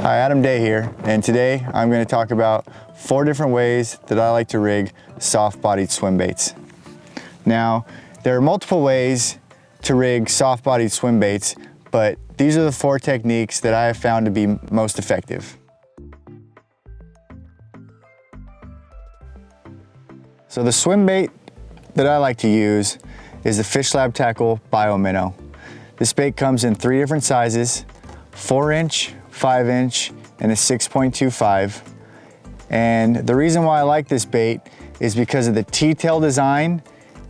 Hi, Adam Day here, and today I'm going to talk about 4 different ways that I like to rig soft-bodied swim baits. Now, there are multiple ways to rig soft-bodied swim baits, but these are the 4 techniques that I have found to be most effective. So the swim bait that I like to use is the FishLab Tackle Bio-Minnow. This bait comes in 3 different sizes: 4-inch, 5-inch, and a 6.25. And the reason why I like this bait is because of the T-tail design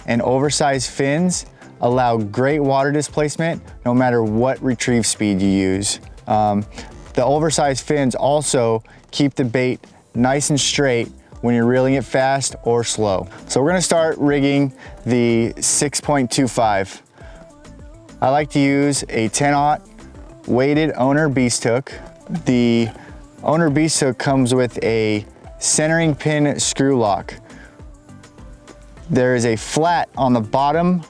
and oversized fins allow great water displacement no matter what retrieve speed you use. The oversized fins also keep the bait nice and straight when you're reeling it fast or slow. So we're gonna start rigging the 6.25. I like to use a 10-aught weighted owner beast hook. The owner beast hook comes with a centering pin screw lock. There is a flat on the bottom,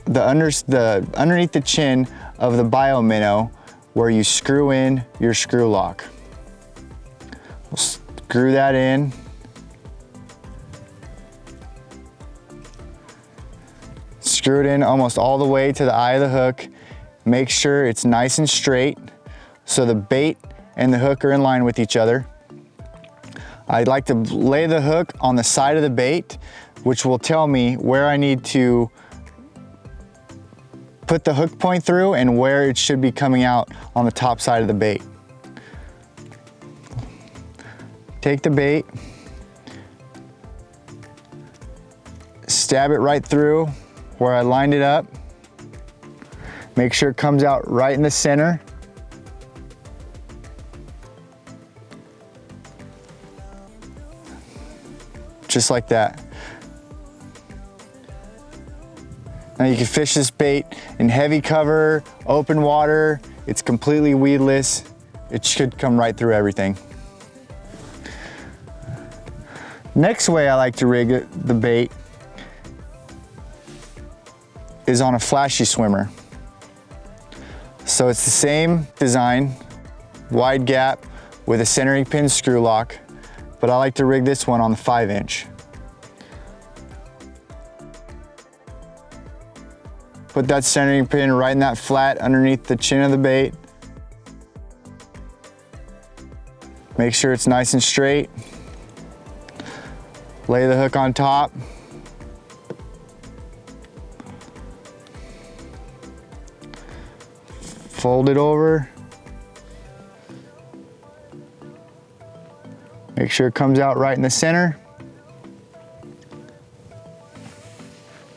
underneath the chin of the Bio-Minnow where you screw in your screw lock. We'll screw that in. Screw it in almost all the way to the eye of the hook. Make sure it's nice and straight so the bait and the hook are in line with each other. I'd like to lay the hook on the side of the bait, which will tell me where I need to put the hook point through and where it should be coming out on the top side of the bait. Take the bait, stab it right through where I lined it up. Make sure it comes out right in the center. Just like that. Now you can fish this bait in heavy cover, open water. It's completely weedless. It should come right through everything. Next way I like to rig the bait is on a flashy swimmer. So it's the same design, wide gap with a centering pin screw lock, but I like to rig this one on the 5-inch. Put that centering pin right in that flat underneath the chin of the bait. Make sure it's nice and straight. Lay the hook on top. Fold it over. Make sure it comes out right in the center.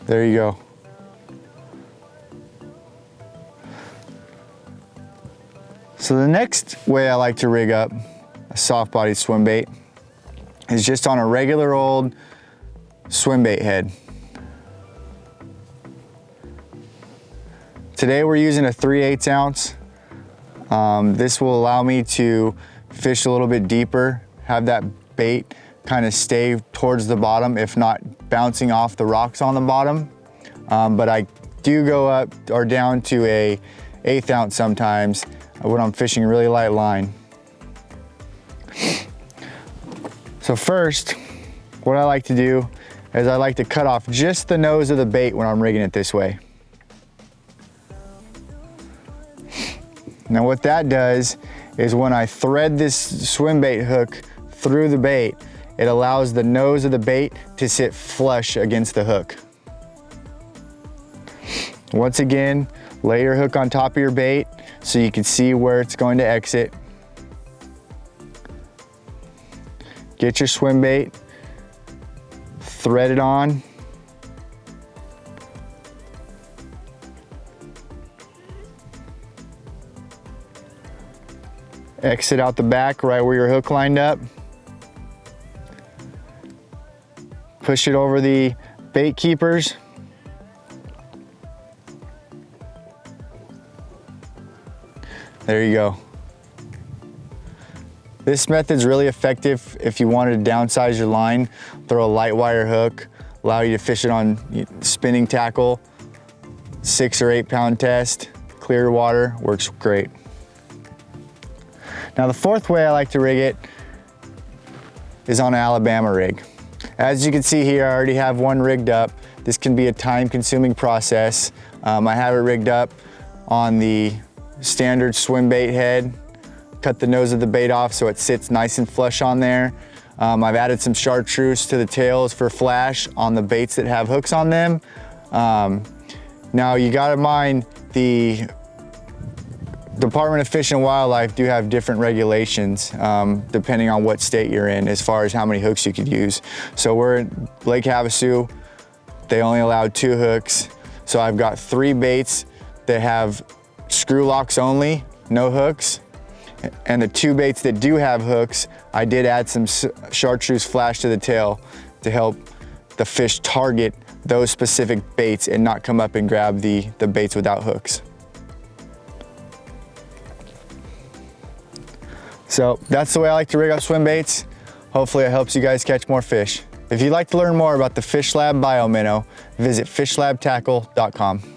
There you go. So the next way I like to rig up a soft-bodied swim bait is just on a regular old swim bait head. Today we're using a 3/8 ounce. This will allow me to fish a little bit deeper, have that bait kind of stay towards the bottom, if not bouncing off the rocks on the bottom. But I do go up or down to a 1/8 ounce sometimes when I'm fishing a really light line. So first, what I like to do is I like to cut off just the nose of the bait when I'm rigging it this way. Now what that does is when I thread this swim bait hook through the bait, it allows the nose of the bait to sit flush against the hook. Once again, lay your hook on top of your bait so you can see where it's going to exit. Get your swim bait, thread it on. Exit out the back right where your hook lined up. Push it over the bait keepers. There you go. This method's really effective if you wanted to downsize your line, throw a light wire hook, allow you to fish it on spinning tackle, 6 or 8 pound test, clear water, works great. Now the fourth way I like to rig it is on an Alabama rig. As you can see here, I already have one rigged up. This can be a time-consuming process. I have it rigged up on the standard swim bait head. Cut the nose of the bait off so it sits nice and flush on there. I've added some chartreuse to the tails for flash on the baits that have hooks on them. Now you gotta mind, the Department of Fish and Wildlife do have different regulations depending on what state you're in as far as how many hooks you could use. So we're in Lake Havasu, they only allowed 2 hooks. So I've got 3 baits that have screw locks only, no hooks. And the 2 baits that do have hooks, I did add some chartreuse flash to the tail to help the fish target those specific baits and not come up and grab the baits without hooks. So that's the way I like to rig up swim baits. Hopefully it helps you guys catch more fish. If you'd like to learn more about the FishLab Bio-Minnow, visit fishlabtackle.com.